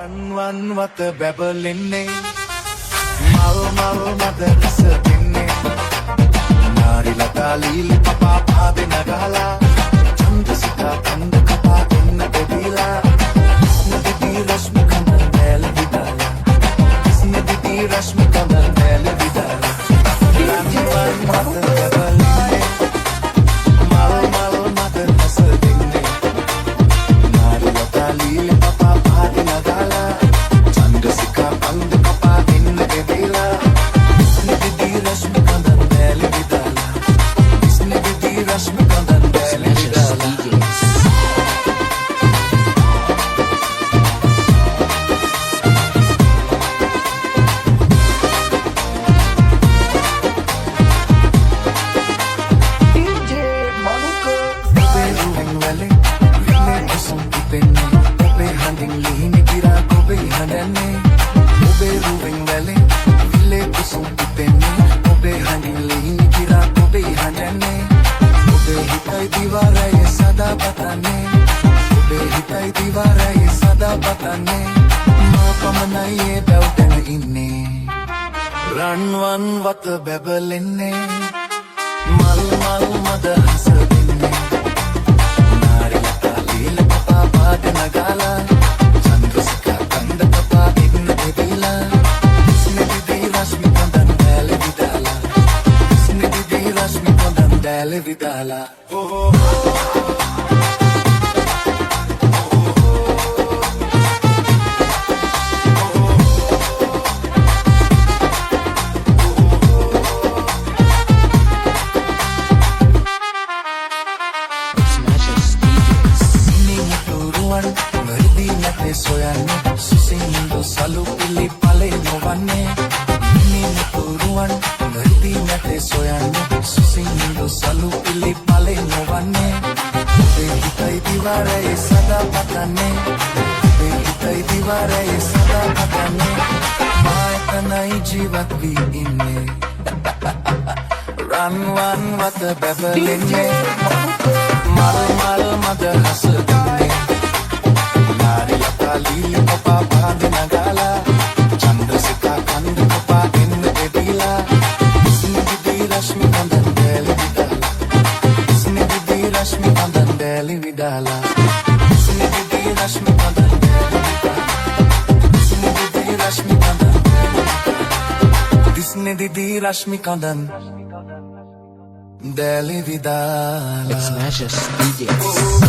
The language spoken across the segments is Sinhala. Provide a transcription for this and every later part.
වත බැබලෙන්නේ මල් මල් මද රස දෙන්නේ නාරි ලතා ලීලි පපා පාදෙන ගහලා චන්ද්‍රසිකා කන්ද කපා එන්න දෙවිලා ස්නේහි රශ්මි කඳ දැල විදාලා ස්නේහි රශ්මි කඳ දැල විදාලා රන් වත බැබලෙන්නේ මල් මල් මද රස දෙන්නේ නාරි ලතා ලීලි පපා පාදෙන ගහලා චන්ද්‍රසිකා කන්ද කපා එන්න දෙවිලා ස්නේහි රශ්මි කඳ දැල විදාලා ස්නේහි රශ්මි කඳ දැල විදාලා රන්වන් වත බැබලෙන්නේ මල් මල් මද හස දෙන්නේ නාරි ලතා ලීල පපා පාදන ගාලා චන්ද්‍රසිකා කන්ද කපා එන්න දෙවිලා ස්නේහි රශ්මි කඳන් දැල විදාලා ස්නේහි රශ්මි කඳන් දැල විදාලා soyanne susindu salu pilli pale novanne nini turuwan nadi nate soyanne susindu salu pilli pale novanne obe hitai diware sada patane obe hitai diware sada patane maatanai jivat vi inne ranwan wat bebelenne mal mal mad has dinne නාරි ලතා ලීලි පපා පාදෙන ගාලා චන්ද්‍රසිකා කන්ද කපා එන්න දෙවිලා ස්නේහි රශ්මි කඳ දැල විදාලා ස්නේහි රශ්මි කඳ දැල විදාලා ස්නේහි රශ්මි කඳ දැල විදාලා ස්නේහි රශ්මි කඳ ස්නේහි රශ්මි කඳ දැල විදාලා It's Smashes DJs.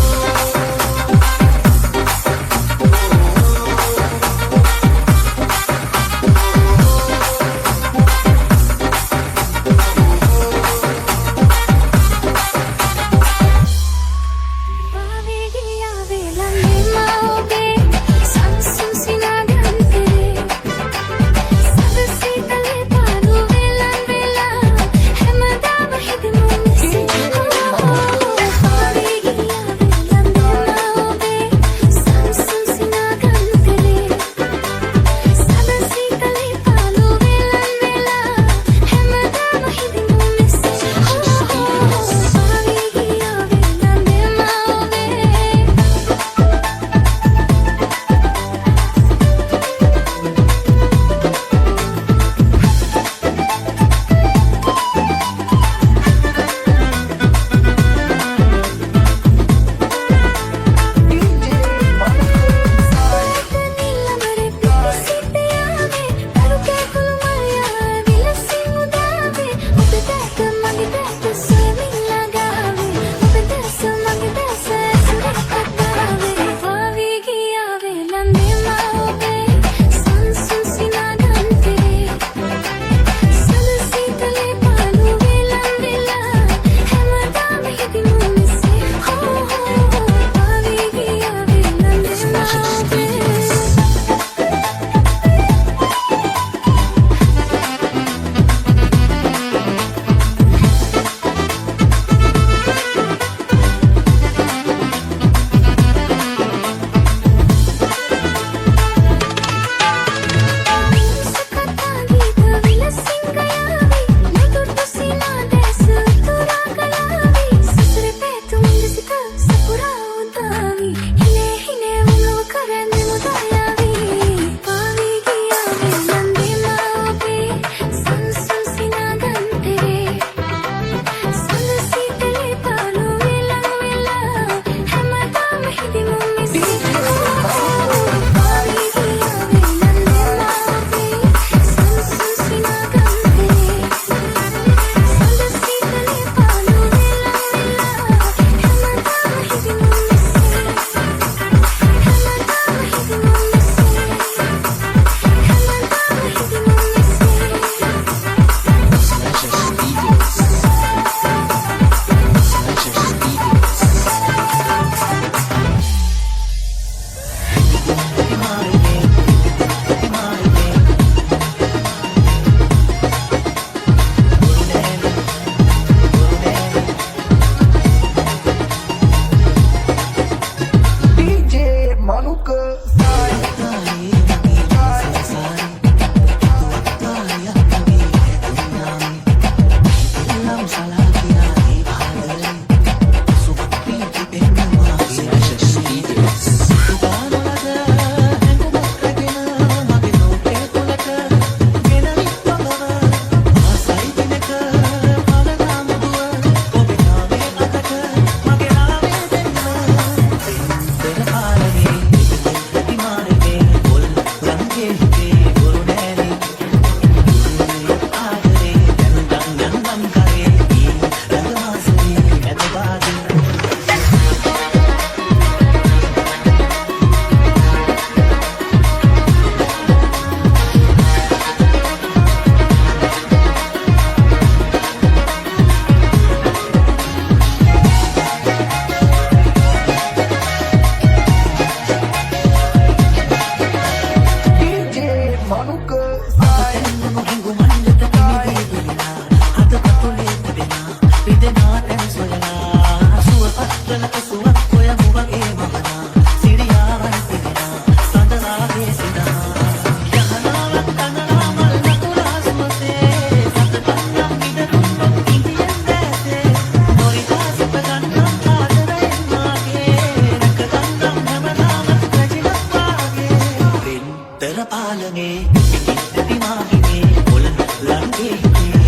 උත්තර පාලනේ පිටි මාහිනේ කොළන ලංගේ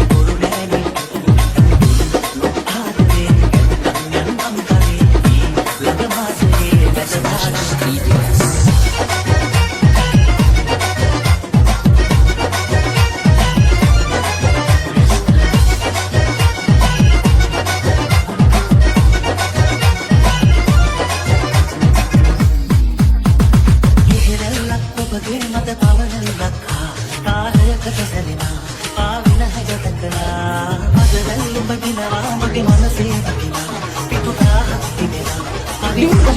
බොරු නෑනේ ආදරේ යම් නම් කරේ ළඟ මාසේ වැසදාන Dude,